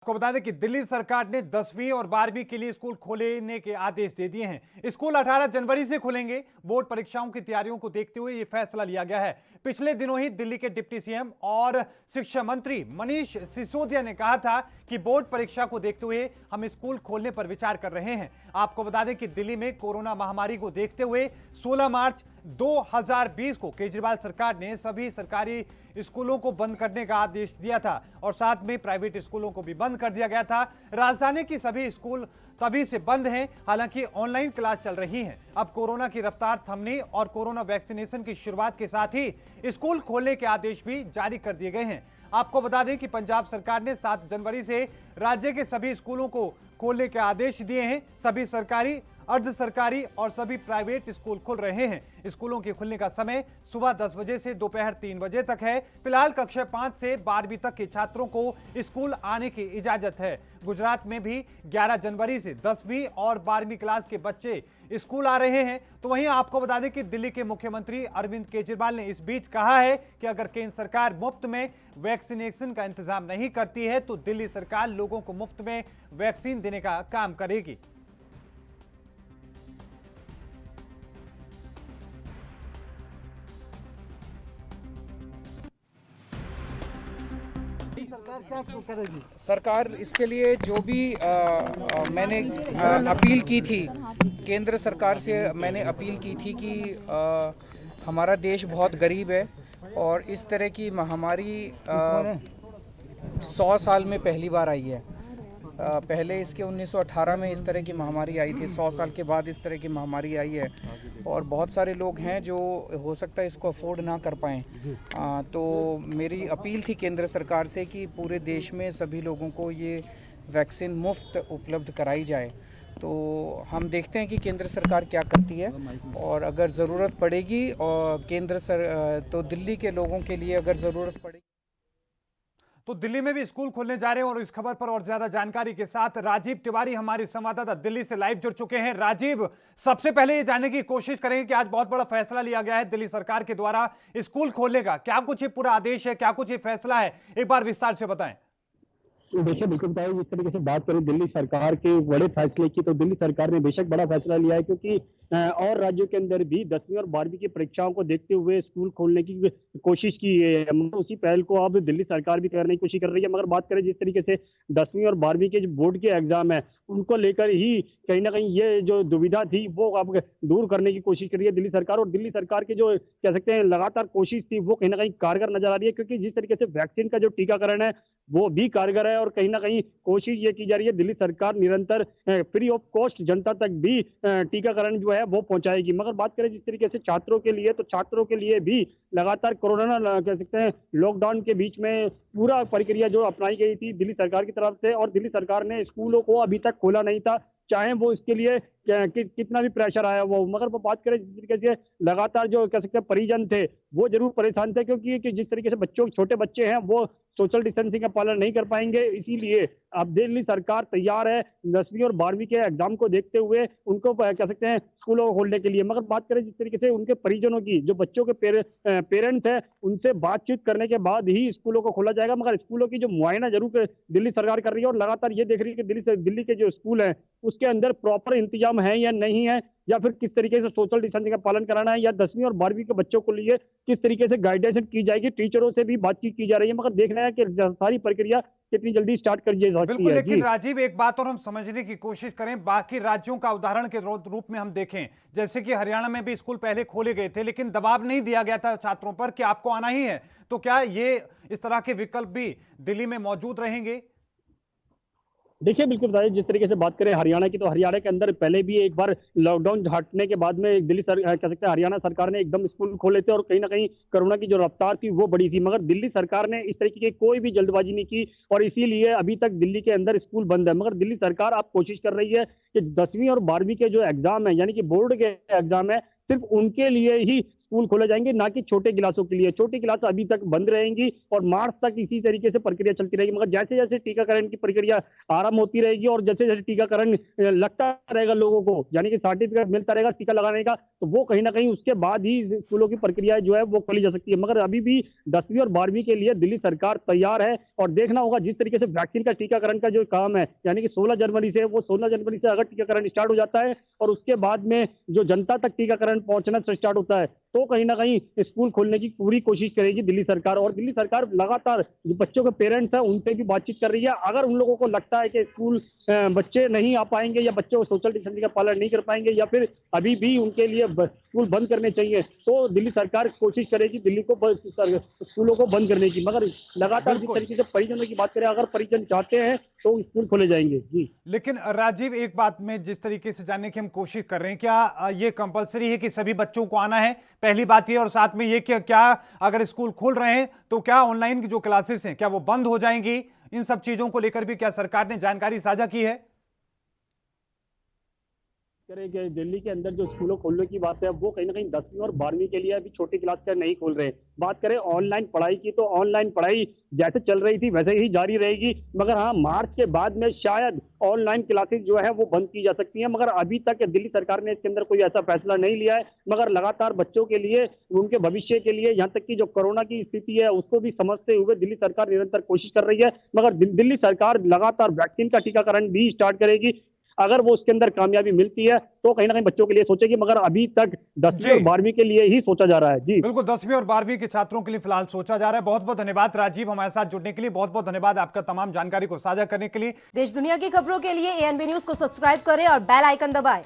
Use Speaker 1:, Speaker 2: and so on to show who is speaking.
Speaker 1: आपको बता दें कि दिल्ली सरकार ने 10वीं और 12वीं के लिए स्कूल खोलने के आदेश दे दिए हैं। स्कूल 18 जनवरी से खुलेंगे। बोर्ड परीक्षाओं की तैयारियों को देखते हुए यह फैसला लिया गया है। पिछले दिनों ही दिल्ली के डिप्टी सीएम और शिक्षा मंत्री मनीष सिसोदिया ने कहा था कि बोर्ड परीक्षा को देखते हुए हम स्कूल खोलने पर विचार कर रहे हैं। आपको बता दें कि दिल्ली में कोरोना महामारी को देखते हुए 16 मार्च 2020 को केजरीवाल सरकार ने सभी सरकारी स्कूलों को बंद करने का आदेश दिया था और साथ में प्राइवेट स्कूलों को भी बंद कर दिया गया था। राजधानी की सभी स्कूल तभी से बंद हैं, हालांकि ऑनलाइन क्लास चल रही हैं। अब कोरोना की रफ्तार थमने और कोरोना वैक्सीनेशन की शुरुआत के साथ ही स्कूल खोलने के आदेश भी जारी कर दिए गए हैं। आपको बता दें कि पंजाब सरकार ने 7 जनवरी से राज्य के सभी स्कूलों को खोलने के आदेश दिए हैं। सभी सरकारी, अर्ध सरकारी और सभी प्राइवेट स्कूल खुल रहे हैं। स्कूलों के खुलने का समय सुबह 10 बजे से दोपहर 3 बजे तक है। फिलहाल कक्षा 5 से 12वीं तक के छात्रों को स्कूल आने की इजाजत है। गुजरात में भी 11 जनवरी से 10वीं और 12वीं क्लास के बच्चे स्कूल आ रहे हैं। तो वहीं आपको बता दें कि दिल्ली के मुख्यमंत्री अरविंद केजरीवाल ने इस बीच कहा है कि अगर केंद्र सरकार मुफ्त में वैक्सीनेशन का इंतजाम नहीं करती है तो दिल्ली सरकार लोगों को मुफ्त में वैक्सीन देने का काम करेगी।
Speaker 2: सरकार क्या करेगी?
Speaker 3: सरकार इसके लिए जो भी मैंने अपील की थी केंद्र सरकार से, मैंने अपील की थी कि हमारा देश बहुत गरीब है और इस तरह की महामारी 100 साल में पहली बार आई है। पहले इसके 1918 में इस तरह की महामारी आई थी। 100 साल के बाद इस तरह की महामारी आई है और बहुत सारे लोग हैं जो हो सकता है इसको अफोर्ड ना कर पाएँ। तो मेरी अपील थी केंद्र सरकार से कि पूरे देश में सभी लोगों को ये वैक्सीन मुफ्त उपलब्ध कराई जाए। तो हम देखते हैं कि केंद्र सरकार क्या करती है और अगर ज़रूरत पड़ेगी और तो दिल्ली के लोगों के लिए अगर ज़रूरत पड़ेगी
Speaker 1: तो दिल्ली में भी स्कूल खुलने जा रहे हैं। और इस खबर पर और ज्यादा जानकारी के साथ राजीव तिवारी हमारे संवाददाता दिल्ली से लाइव जुड़ चुके हैं। राजीव, सबसे पहले ये जानने की कोशिश करेंगे कि आज बहुत बड़ा फैसला लिया गया है दिल्ली सरकार के द्वारा स्कूल खोलने का। क्या कुछ ये पूरा आदेश है, क्या कुछ ये फैसला है, एक बार विस्तार से बताएं।
Speaker 2: देखिए, बिल्कुल बताइए, जिस तरीके से बात करें दिल्ली सरकार के बड़े फैसले की, तो दिल्ली सरकार ने बेशक बड़ा फैसला लिया है, क्योंकि और राज्यों के अंदर भी 10वीं और 12वीं की परीक्षाओं को देखते हुए स्कूल खोलने की कोशिश की है। मतलब उसी पहल को अब दिल्ली सरकार भी करने की कोशिश कर रही है। मगर बात करें जिस तरीके से 10वीं और 12वीं के जो बोर्ड के एग्जाम है, उनको लेकर ही कहीं ना कहीं ये जो दुविधा थी वो अब दूर करने की कोशिश कर रही है दिल्ली सरकार। और दिल्ली सरकार की जो कह सकते हैं लगातार कोशिश थी वो कहीं ना कहीं कारगर नजर आ रही है, क्योंकि जिस तरीके से वैक्सीन का जो टीकाकरण है वो भी कारगर है और कहीं ना कहीं कोशिश ये की जा रही है दिल्ली सरकार निरंतर फ्री ऑफ कॉस्ट जनता तक भी टीकाकरण जो है वो पहुंचाएगी। मगर बात करें जिस तरीके से छात्रों के लिए, तो छात्रों के लिए भी लगातार कोरोना कह सकते हैं लॉकडाउन के बीच में पूरा प्रक्रिया जो अपनाई गई थी दिल्ली सरकार की तरफ से, और दिल्ली सरकार ने स्कूलों को अभी तक खोला नहीं था, चाहे वो इसके लिए कितना भी प्रेशर आया वो। मगर वो बात करें जिस तरीके से लगातार जो कह सकते हैं परिजन थे वो जरूर परेशान थे, क्योंकि जिस तरीके से बच्चों, छोटे बच्चे हैं, वो सोशल डिस्टेंसिंग का पालन नहीं कर पाएंगे। इसीलिए अब दिल्ली सरकार तैयार है 10वीं और 12वीं के एग्जाम को देखते हुए उनको कह सकते हैं स्कूलों को खोलने के लिए। मगर बात करें जिस तरीके से उनके परिजनों की, जो बच्चों के पेरेंट्स हैं, उनसे बातचीत करने के बाद ही स्कूलों को खोला जाएगा। मगर स्कूलों की जो मुआयना जरूर दिल्ली सरकार कर रही है और लगातार ये देख रही है कि दिल्ली के जो स्कूल हैं उसके अंदर प्रॉपर इंतजाम है या नहीं है, या फिर किस तरीके से सोशल डिस्टेंसिंग का पालन कराना है, या 10वीं और 12वीं के बच्चों को लिए किस तरीके से गाइडेंस की जाएगी। टीचरों से भी बातचीत की जा रही है, मगर देखना है कि सारी प्रक्रिया कितनी जल्दी स्टार्ट कर दी जाती है।
Speaker 1: लेकिन राजीव, एक बात और हम समझने की कोशिश करें, बाकी राज्यों का उदाहरण के रूप में हम देखें, जैसे कि हरियाणा में भी स्कूल पहले खोले गए थे लेकिन दबाव नहीं दिया गया था छात्रों पर कि आपको आना ही है। तो क्या ये इस तरह के विकल्प भी दिल्ली में मौजूद रहेंगे?
Speaker 2: देखिए, बिल्कुल बताइए, जिस तरीके से बात करें हरियाणा की, तो हरियाणा के अंदर पहले भी एक बार लॉकडाउन हटने के बाद में कह सकते हैं हरियाणा सरकार ने एकदम स्कूल खोले थे और कहीं ना कहीं कोरोना की जो रफ्तार थी वो बड़ी थी। मगर दिल्ली सरकार ने इस तरीके की कोई भी जल्दबाजी नहीं की और इसीलिए अभी तक दिल्ली के अंदर स्कूल बंद है। मगर दिल्ली सरकार अब कोशिश कर रही है कि 10वीं और 12वीं के जो एग्जाम है, यानी कि बोर्ड के एग्जाम है, सिर्फ उनके लिए ही स्कूल खोले जाएंगे, ना कि छोटे क्लासों के लिए। छोटी क्लास अभी तक बंद रहेंगी और मार्च तक इसी तरीके से प्रक्रिया चलती रहेगी। मगर जैसे जैसे टीकाकरण की प्रक्रिया आरंभ होती रहेगी और जैसे जैसे टीकाकरण लगता रहेगा लोगों को, यानी कि सर्टिफिकेट मिलता रहेगा टीका लगाने का, तो वो कहीं ना कहीं उसके बाद ही स्कूलों की प्रक्रिया जो है वो खोली जा सकती है। मगर अभी भी 10वीं और 12वीं के लिए दिल्ली सरकार तैयार है और देखना होगा जिस तरीके से वैक्सीन का टीकाकरण का जो काम है, यानी कि 16 जनवरी से अगर टीकाकरण स्टार्ट हो जाता है और उसके बाद में जो जनता तक टीकाकरण पहुंचना स्टार्ट होता है, तो कहीं ना कहीं स्कूल खोलने की पूरी कोशिश करेगी दिल्ली सरकार। और दिल्ली सरकार लगातार जो बच्चों के पेरेंट्स हैं उनसे भी बातचीत कर रही है। अगर उन लोगों को लगता है कि स्कूल बच्चे नहीं आ पाएंगे या बच्चे सोशल डिस्टेंसिंग का पालन नहीं कर पाएंगे या फिर अभी भी उनके लिए स्कूल बंद करने चाहिए, तो दिल्ली सरकार कोशिश करेगी दिल्ली को स्कूलों को बंद करने की। मगर लगातार जिस तरीके से परिजनों की बात करें, अगर परिजन चाहते हैं तो स्कूल खोले जाएंगे। जी
Speaker 1: लेकिन राजीव, एक बात में जिस तरीके से जानने की हम कोशिश कर रहे हैं, क्या ये कंपलसरी है कि सभी बच्चों को आना है? पहली बात ये, और साथ में ये कि क्या अगर स्कूल खुल रहे हैं तो क्या ऑनलाइन की जो क्लासेस हैं क्या वो बंद हो जाएंगी? इन सब चीजों को लेकर भी क्या सरकार ने जानकारी साझा की है?
Speaker 2: करें दिल्ली के अंदर जो स्कूलों खोलने की बात है वो कहीं ना कहीं 10वीं और 12वीं के लिए अभी छोटी क्लास का नहीं खोल रहे। बात करें ऑनलाइन पढ़ाई की, तो ऑनलाइन पढ़ाई जैसे चल रही थी वैसे ही जारी रहेगी। मगर हाँ, मार्च के बाद में शायद ऑनलाइन क्लासेस जो है वो बंद की जा सकती हैं। मगर अभी तक दिल्ली सरकार ने इसके अंदर कोई ऐसा फैसला नहीं लिया है। मगर लगातार बच्चों के लिए, उनके भविष्य के लिए, यहाँ तक कि जो कोरोना की स्थिति है उसको भी समझते हुए दिल्ली सरकार निरंतर कोशिश कर रही है। मगर दिल्ली सरकार लगातार वैक्सीन का टीकाकरण भी स्टार्ट करेगी। अगर वो उसके अंदर कामयाबी मिलती है तो कहीं ना कहीं बच्चों के लिए सोचेगी। मगर अभी तक 10वीं और 12वीं के लिए ही सोचा जा रहा है। जी
Speaker 1: बिल्कुल, 10वीं और 12वीं के छात्रों के लिए फिलहाल सोचा जा रहा है। बहुत बहुत धन्यवाद राजीव, हमारे साथ जुड़ने के लिए। बहुत बहुत धन्यवाद आपका तमाम जानकारी को साझा करने के लिए।
Speaker 4: देश दुनिया की खबरों के लिए ANB न्यूज को सब्सक्राइब करें और बेल आइकन दबाएं।